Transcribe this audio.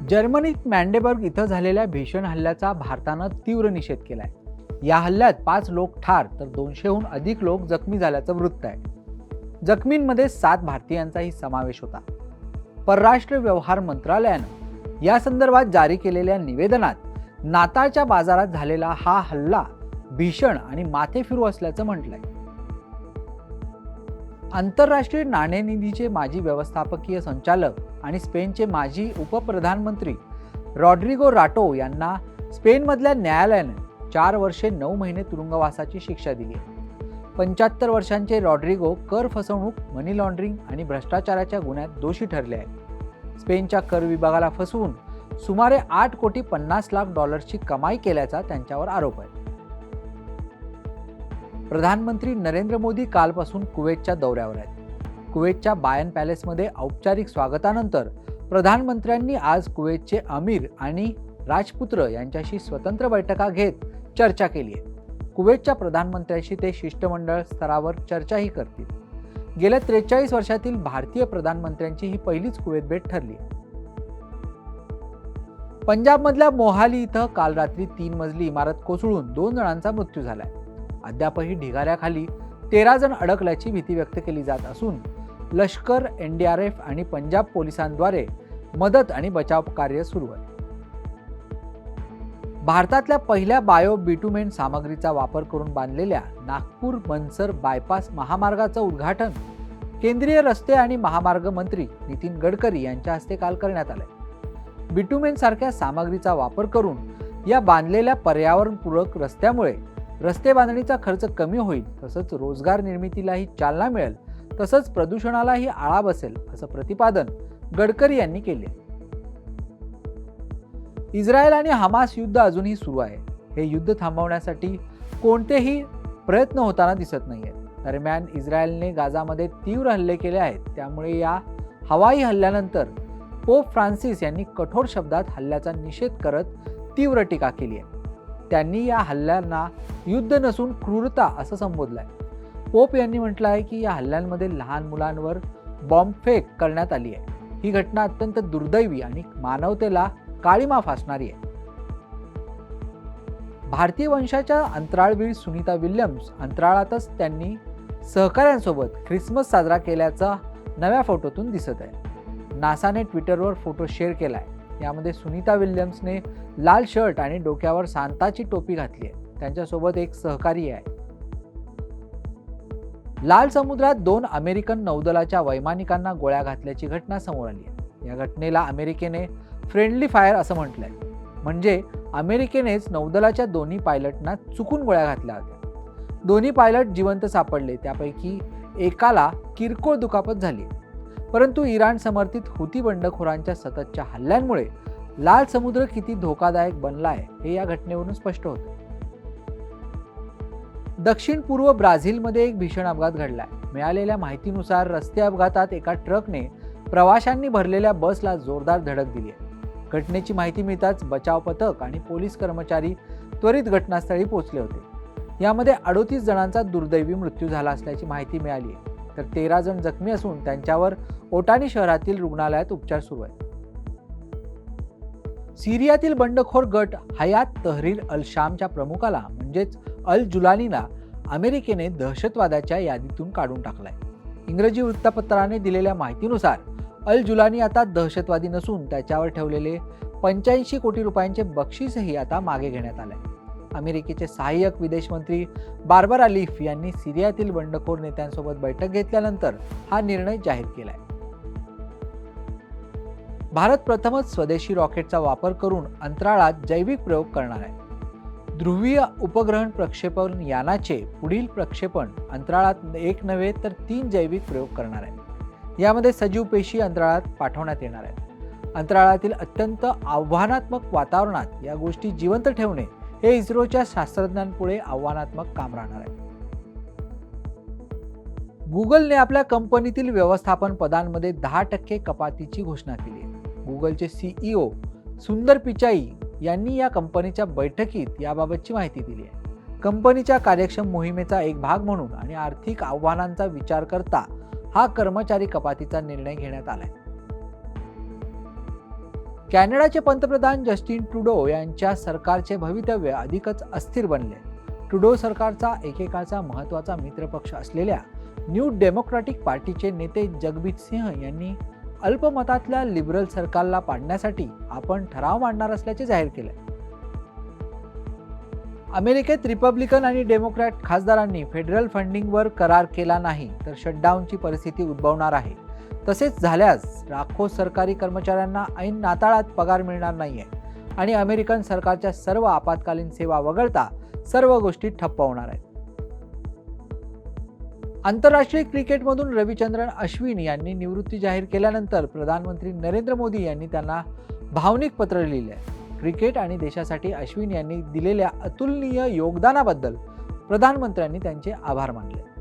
जर्मनीत मॅन्डेबर्ग इथं झालेल्या भीषण हल्ल्याचा भारतानं तीव्र निषेध केलाय. या हल्ल्यात 5 लोक ठार तर 200हून अधिक लोक जखमी झाल्याचं वृत्त आहे. जखमींमध्ये 7 भारतीयांचाही समावेश होता. परराष्ट्र व्यवहार मंत्रालयानं या संदर्भात जारी केलेल्या निवेदनात नाताळच्या बाजारात झालेला हा हल्ला भीषण आणि माथेफिरू असल्याचं म्हटलंय. आंतरराष्ट्रीय नाणेनिधीचे माजी व्यवस्थापकीय संचालक आणि स्पेनचे माजी उपप्रधानमंत्री रॉड्रिगो राटो यांना स्पेनमधल्या न्यायालयाने 4 वर्षे 9 महिने तुरुंगवासाची शिक्षा दिली आहे. 75 वर्षांचे रॉड्रिगो कर फसवणूक, मनी लॉन्ड्रिंग आणि भ्रष्टाचाराच्या गुन्ह्यात दोषी ठरले आहेत. स्पेनच्या कर विभागाला फसवून सुमारे 8 कोटी 50 लाख डॉलर्सची कमाई केल्याचा त्यांच्यावर आरोप आहे. प्रधानमंत्री नरेंद्र मोदी कालपासून कुवेतच्या दौऱ्यावर आहेत. कुवेतच्या बायन पॅलेसमध्ये औपचारिक स्वागतानंतर प्रधानमंत्र्यांनी आज कुवेतचे अमीर आणि राजपुत्र यांच्याशी स्वतंत्र बैठका घेत चर्चा केली आहे. कुवेतच्या प्रधानमंत्र्यांशी ते शिष्टमंडळ स्तरावर चर्चाही करतील. गेल्या 43 वर्षातील भारतीय प्रधानमंत्र्यांची ही पहिलीच कुवेत भेट ठरली. पंजाबमधल्या मोहाली इथं काल रात्री 3 मजली इमारत कोसळून 2 जणांचा मृत्यू झालाय. अद्यापही ढिगाऱ्याखाली 13 जण अडकल्याची भीती व्यक्त केली जात असून लष्कर, NDRF आणि पंजाब पोलिसांद्वारे मदत आणि बचाव कार्य सुरू आहे. भारतातल्या पहिल्या बायो बिटुमेन सामग्रीचा वापर करून बांधलेल्या नागपूर मनसर बायपास महामार्गाचं उद्घाटन केंद्रीय रस्ते आणि महामार्ग मंत्री नितीन गडकरी यांच्या हस्ते काल करण्यात आलंय. बिटुमेन सारख्या सामग्रीचा वापर करून या बांधलेल्या पर्यावरणपूरक रस्त्यामुळे रस्ते बांधणीचा खर्च कमी होईल, तसंच रोजगार निर्मितीलाही चालना मिळेल, तसंच प्रदूषणालाही आळा बसेल, असं प्रतिपादन गडकरी यांनी केले. इस्रायल आणि हमास युद्ध अजूनही सुरू आहे. हे युद्ध थांबवण्यासाठी कोणतेही प्रयत्न होताना दिसत नाहीयेत. दरम्यान इस्रायलने गाझामध्ये तीव्र हल्ले केले आहेत. त्यामुळे या हवाई हल्ल्यानंतर पोप फ्रान्सिस यांनी कठोर शब्दात हल्ल्याचा निषेध करत तीव्र टीका केली आहे. त्यांनी या हल्ल्यांना युद्ध नसून क्रूरता असं संबोधलंय. पोप यांनी म्हटलं आहे की या हल्ल्यांमध्ये लहान मुलांवर बॉम्बफेक करण्यात आली आहे. ही घटना अत्यंत दुर्दैवी आणि मानवतेला काळिमा फासणारी आहे. भारतीय वंशाच्या अंतराळवीर सुनीता विल्यम्स अंतराळातच त्यांनी सहकाऱ्यांसोबत ख्रिसमस साजरा केल्याचा नव्या फोटोतून दिसत आहे. नासाने ट्विटरवर फोटो शेअर केलाय. यामध्ये सुनीता विल्यम्सने लाल शर्ट आणि डोक्यावर सांताची टोपी घातली आहे. त्यांच्यासोबत एक सहकारी आहे. लाल समुद्रात 2 अमेरिकन नौदलाच्या वैमानिकांना गोळ्या घातल्याची घटना समोर आली आहे. या घटनेला अमेरिकेने फ्रेंडली फायर असं म्हटलंय. म्हणजे अमेरिकेनेच नौदलाच्या दोन्ही पायलटना चुकून गोळ्या घातल्या होत्या. दोन्ही पायलट जिवंत सापडले. त्यापैकी एकाला किरकोळ दुखापत झाली. परंतु इराण समर्थित हुती बंडखोरांच्या सततच्या हल्ल्यांमुळे लाल समुद्र किती धोकादायक बनलाय हे या घटनेवरून स्पष्ट होतं. दक्षिण पूर्व ब्राझीलमध्ये एक भीषण अपघात घडलाय. मिळालेल्या माहितीनुसार रस्ते अपघातात एका ट्रकने प्रवाशांनी भरलेल्या बसला जोरदार धडक दिली आहे. घटनेची माहिती मिळताच बचाव पथक आणि पोलीस कर्मचारी त्वरित घटनास्थळी पोहोचले होते. यामध्ये 38 जणांचा दुर्दैवी मृत्यू झाला असल्याची माहिती मिळाली आहे. तर 13 जण जखमी असून त्यांच्यावर ओटानी शहरातील रुग्णालयात उपचार सुरू आहेत. सिरियातील बंडखोर गट हयात तहरीर अल शामच्या प्रमुखाला म्हणजेच अल जुलानीला अमेरिकेने दहशतवादाच्या यादीतून काढून टाकलाय. इंग्रजी वृत्तपत्राने दिलेल्या माहितीनुसार अल जुलानी आता दहशतवादी नसून त्याच्यावर ठेवलेले 85 कोटी रुपयांचे बक्षीसही आता मागे घेण्यात आलंय. अमेरिकेचे सहाय्यक विदेश मंत्री बार्बरा लीफ यांनी सिरियातील बंडखोर नेत्यांसोबत बैठक घेतल्यानंतर हा निर्णय जाहीर केलाय. भारत प्रथमच स्वदेशी रॉकेटचा वापर करून अंतराळात जैविक प्रयोग करणार आहे. ध्रुवीय उपग्रहण प्रक्षेपण यानाचे पुढील प्रक्षेपण अंतराळात 1 नव्हे तर 3 जैविक प्रयोग करणार आहे. यामध्ये सजीव पेशी अंतराळात पाठवण्यात येणार आहेत. अंतराळातील अत्यंत आव्हानात्मक वातावरणात या गोष्टी जिवंत ठेवणे हे इस्रोच्या शास्त्रज्ञांपुढे आव्हानात्मक काम राहणार आहे. गुगलने आपल्या कंपनीतील व्यवस्थापन पदांमध्ये 10% कपातीची घोषणा केली आहे. गुगलचे CEO सुंदर पिचाई यांनी या कंपनीच्या बैठकीत याबाबतची माहिती दिली आहे. कंपनीच्या कार्यक्षम मोहिमेचा एक भाग म्हणून आणि आर्थिक आव्हानांचा विचार करता हा कर्मचारी कपातीचा निर्णय घेण्यात आलाय. कॅनडाचे पंतप्रधान जस्टिन ट्रुडो यांच्या सरकारचे भवितव्य अधिकच अस्थिर बनले. ट्रुडो सरकारचा एकेकाळचा महत्त्वाचा मित्रपक्ष असलेल्या न्यू डेमोक्रॅटिक पार्टीचे नेते जगमीत सिंह यांनी अल्पमतातल्या लिबरल सरकारला पाडण्यासाठी आपण ठराव मांडणार असल्याचे जाहीर केले. अमेरिकेत रिपब्लिकन आणि डेमोक्रॅट खासदारांनी फेडरल फंडिंगवर करार केला नाही तर शटडाऊनची परिस्थिती उद्भवणार आहे. तसेच झाल्यास राखों सरकारी कर्मचाऱ्यांना ऐन नाताळात पगार मिळणार नाहीये आणि अमेरिकन सरकारच्या सर्व आपत्कालीन सेवा वगळता सर्व गोष्टी ठप्प होणार आहेत. आंतरराष्ट्रीय क्रिकेटमधून रविचंद्रन अश्विन यांनी निवृत्ती जाहीर केल्यानंतर प्रधानमंत्री नरेंद्र मोदी यांनी त्यांना भावनिक पत्र लिहिले. क्रिकेट आणि देशासाठी अश्विन यांनी दिलेल्या अतुलनीय योगदानाबद्दल प्रधानमंत्र्यांनी त्यांचे आभार मानले.